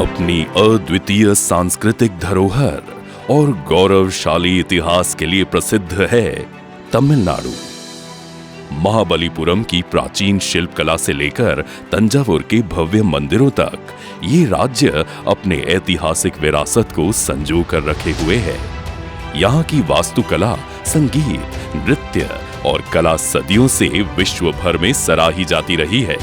अपनी अद्वितीय सांस्कृतिक धरोहर और गौरवशाली इतिहास के लिए प्रसिद्ध है तमिलनाडु। महाबलीपुरम की प्राचीन शिल्पकला से लेकर तंजावुर के भव्य मंदिरों तक ये राज्य अपने ऐतिहासिक विरासत को संजो कर रखे हुए है। यहाँ की वास्तुकला, संगीत, नृत्य और कला सदियों से विश्व भर में सराही जाती रही है।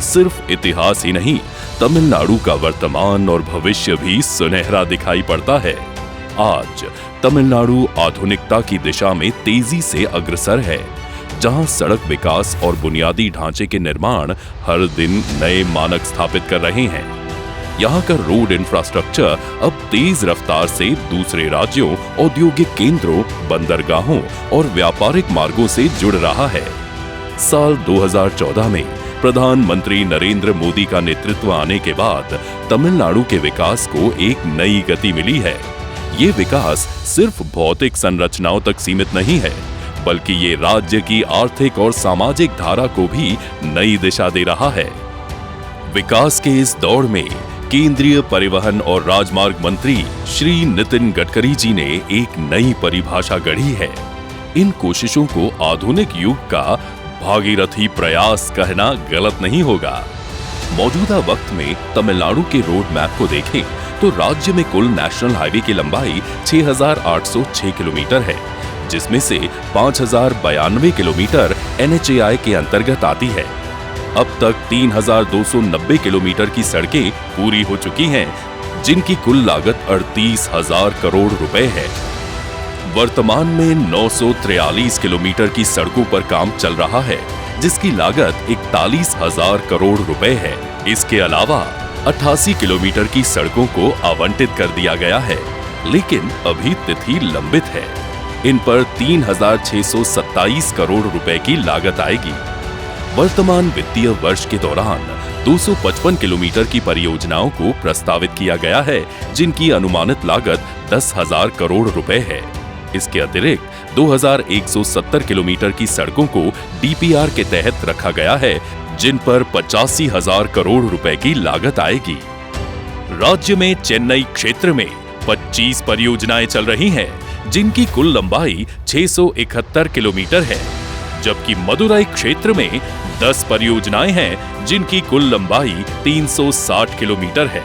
सिर्फ इतिहास ही नहीं, तमिलनाडु का वर्तमान और भविष्य भी सुनहरा दिखाई पड़ता है। आज तमिलनाडु आधुनिकता की दिशा में तेजी से अग्रसर है, जहां सड़क विकास और बुनियादी ढांचे के निर्माण हर दिन नए मानक स्थापित कर रहे हैं। यहाँ का रोड इंफ्रास्ट्रक्चर अब तेज रफ्तार से दूसरे राज्यों, औद्योगिक केंद्रों, बंदरगाहों और व्यापारिक मार्गों से जुड़ रहा है। साल 2014 में प्रधानमंत्री नरेंद्र मोदी का नेतृत्व आने के बाद तमिलनाडु के विकास को एक नई गति मिली है। ये विकास सिर्फ भौतिक संरचनाओं तक सीमित नहीं है, बल्कि ये राज्य की आर्थिक और सामाजिक धारा को भी नई दिशा दे रहा है। विकास के इस दौर में केंद्रीय परिवहन और राजमार्ग मंत्री श्री नितिन गडकरी जी ने एक नई परिभाषा गढ़ी है। इन कोशिशों को आधुनिक युग का भागीरथी प्रयास कहना गलत नहीं होगा। मौजूदा वक्त में तमिलनाडु के रोड मैप को देखें तो राज्य में कुल नेशनल हाईवे की लंबाई 6,806 किलोमीटर है, जिसमें से 5,092 किलोमीटर NHAI के अंतर्गत आती है। अब तक 3,290 किलोमीटर की सड़कें पूरी हो चुकी हैं, जिनकी कुल लागत 38,000 करोड़ रुपए है। वर्तमान में 943 किलोमीटर की सड़कों पर काम चल रहा है, जिसकी लागत 41,000 करोड़ रुपए है। इसके अलावा 88 किलोमीटर की सड़कों को आवंटित कर दिया गया है, लेकिन अभी तिथि लंबित है। इन पर 3,627 करोड़ रुपए की लागत आएगी। वर्तमान वित्तीय वर्ष के दौरान 255 किलोमीटर की परियोजनाओं को प्रस्तावित किया गया है, जिनकी अनुमानित लागत 10,000 करोड़ रुपए है। इसके अतिरिक्त 2,170 किलोमीटर की सड़कों को DPR के तहत रखा गया है, जिन पर 85,000 करोड़ रुपए की लागत आएगी। राज्य में चेन्नई क्षेत्र में 25 परियोजनाएं चल रही हैं, जिनकी कुल लंबाई 671 किलोमीटर है, जबकि मदुराई क्षेत्र में 10 परियोजनाएं हैं, जिनकी कुल लंबाई 360 किलोमीटर है।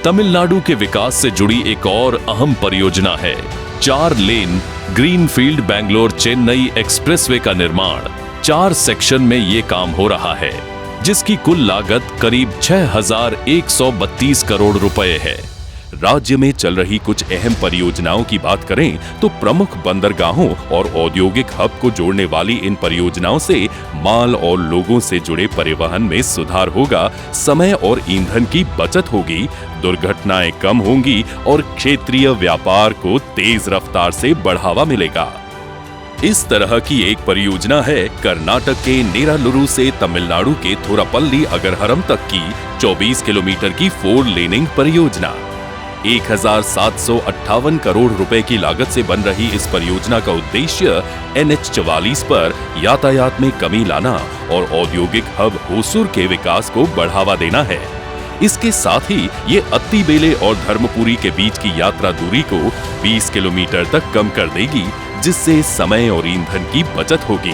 तमिलनाडु के विकास से जुड़ी एक और अहम परियोजना है 4 lane greenfield Bangalore Chennai expressway का निर्माण। 4 सेक्शन में ये काम हो रहा है, जिसकी कुल लागत करीब 6,132 करोड़ रुपए है। राज्य में चल रही कुछ अहम परियोजनाओं की बात करें तो प्रमुख बंदरगाहों और औद्योगिक हब को जोड़ने वाली इन परियोजनाओं से माल और लोगों से जुड़े परिवहन में सुधार होगा, समय और ईंधन की बचत होगी, दुर्घटनाएं कम होंगी और क्षेत्रीय व्यापार को तेज रफ्तार से बढ़ावा मिलेगा। इस तरह की एक परियोजना है कर्नाटक के नेरालुरु से तमिलनाडु के थोरापल्ली अगरहरम तक की 24 किलोमीटर की 4 लेनिंग परियोजना। 1,758 करोड़ रुपए की लागत से बन रही इस परियोजना का उद्देश्य NH-44 पर यातायात में कमी लाना और औद्योगिक हब होसूर के विकास को बढ़ावा देना है। इसके साथ ही ये अत्तीबेले और धर्मपुरी के बीच की यात्रा दूरी को 20 किलोमीटर तक कम कर देगी, जिससे समय और ईंधन की बचत होगी।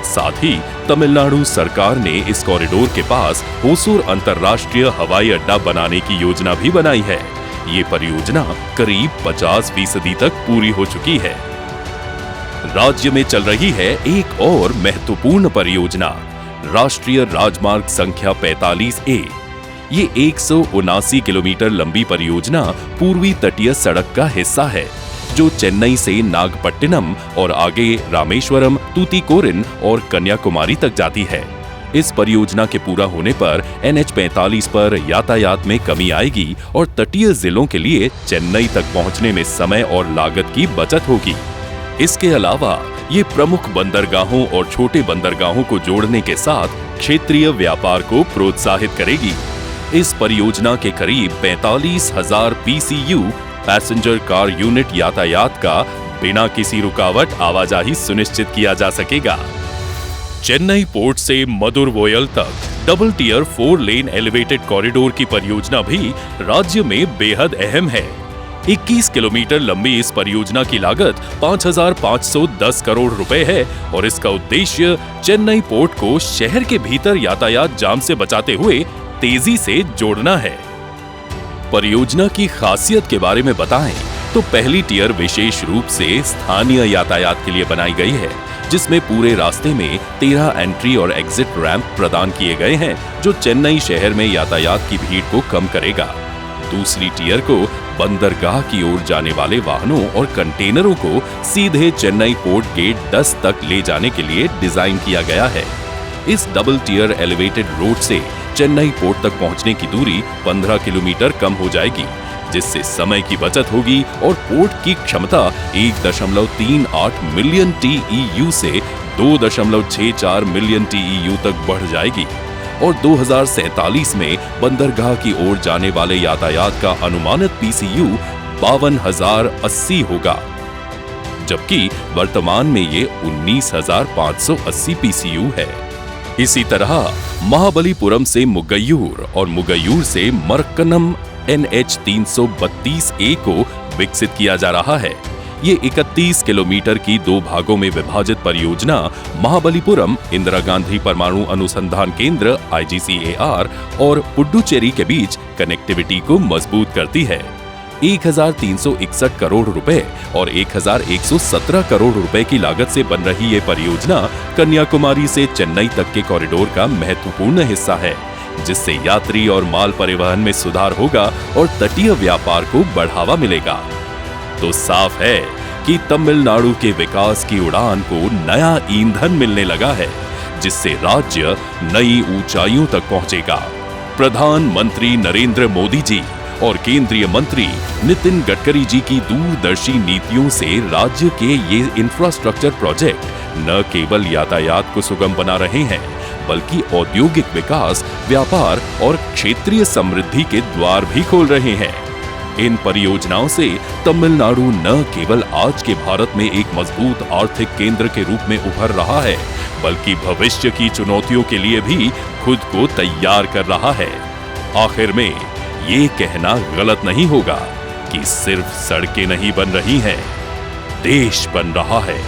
साथ ही तमिलनाडु सरकार ने इस कॉरिडोर के पास होसूर अंतर्राष्ट्रीय हवाई अड्डा बनाने की योजना भी बनाई है। ये परियोजना करीब 50% तक पूरी हो चुकी है। राज्य में चल रही है एक और महत्वपूर्ण परियोजना राष्ट्रीय राजमार्ग संख्या 45A। ये 179 किलोमीटर लंबी परियोजना पूर्वी तटीय सड़क का हिस्सा है, जो चेन्नई से नागपट्टिनम और आगे रामेश्वरम, तूतीकोरिन और कन्याकुमारी तक जाती है। इस परियोजना के पूरा होने पर NH-45 पर यातायात में कमी आएगी और तटीय जिलों के लिए चेन्नई तक पहुंचने में समय और लागत की बचत होगी। इसके अलावा ये प्रमुख बंदरगाहों और छोटे बंदरगाहों को जोड़ने के साथ क्षेत्रीय व्यापार को प्रोत्साहित करेगी। इस परियोजना के करीब 45,000 PCU पैसेंजर कार यूनिट यातायात का बिना किसी रुकावट आवाजाही सुनिश्चित किया जा सकेगा। चेन्नई पोर्ट से मदुरवोयल तक double tier 4 lane elevated corridor की परियोजना भी राज्य में बेहद अहम है। 21 किलोमीटर लंबी इस परियोजना की लागत 5,510 करोड़ रुपए है और इसका उद्देश्य चेन्नई पोर्ट को शहर के भीतर यातायात जाम से बचाते हुए तेजी से जोड़ना है। परियोजना की खासियत के बारे में बताएं तो पहली टियर विशेष रूप से स्थानीय यातायात के लिए बनाई गई है, जिसमें पूरे रास्ते में 13 एंट्री और एग्जिट रैंप प्रदान किए गए हैं, जो चेन्नई शहर में यातायात की भीड़ को कम करेगा। दूसरी टियर को बंदरगाह की ओर जाने वाले वाहनों और कंटेनरों को सीधे चेन्नई पोर्ट गेट 10 तक ले जाने के लिए डिजाइन किया गया है। इस डबल टियर एलिवेटेड रोड से चेन्नई पोर्ट तक पहुंचने की दूरी 15 किलोमीटर कम हो जाएगी, जिससे समय की बचत होगी और पोर्ट की क्षमता 1.38 मिलियन TEU से 2.64 मिलियन TEU तक बढ़ जाएगी और 2047 में बंदरगाह की ओर जाने वाले यातायात का अनुमानित PCU 52,080 होगा, जबकि वर्तमान में ये 19,580 PCU है। इसी तरह महाबलीपुरम से मुगैयूर और मुगैयूर से मरक्कनम NH 332A को विकसित किया जा रहा है। ये 31 किलोमीटर की 2 भागों में विभाजित परियोजना महाबलीपुरम इंदिरा गांधी परमाणु अनुसंधान केंद्र IGCAR और पुडुचेरी के बीच कनेक्टिविटी को मजबूत करती है। 1,361 करोड़ रुपए और 1,117 करोड़ रुपए की लागत से बन रही ये परियोजना कन्याकुमारी से चेन्नई तक के कॉरिडोर का महत्वपूर्ण हिस्सा है, जिससे यात्री और माल परिवहन में सुधार होगा और तटीय व्यापार को बढ़ावा मिलेगा। तो साफ है कि तमिलनाडु के विकास की उड़ान को नया ईंधन मिलने लगा है, जिससे राज्य नई ऊंचाइयों तक पहुंचेगा। प्रधानमंत्री नरेंद्र मोदी जी और केंद्रीय मंत्री नितिन गडकरी जी की दूरदर्शी नीतियों से राज्य के ये इंफ्रास्ट्रक्चर प्रोजेक्ट न केवल यातायात को सुगम बना रहे हैं, बल्कि औद्योगिक विकास, व्यापार और क्षेत्रीय समृद्धि के द्वार भी खोल रहे हैं। इन परियोजनाओं से तमिलनाडु न केवल आज के भारत में एक मजबूत आर्थिक केंद्र के रूप में उभर रहा है, बल्कि भविष्य की चुनौतियों के लिए भी खुद को तैयार कर रहा है। आखिर में ये कहना गलत नहीं होगा कि सिर्फ सड़कें नहीं बन रही हैं, देश बन रहा है।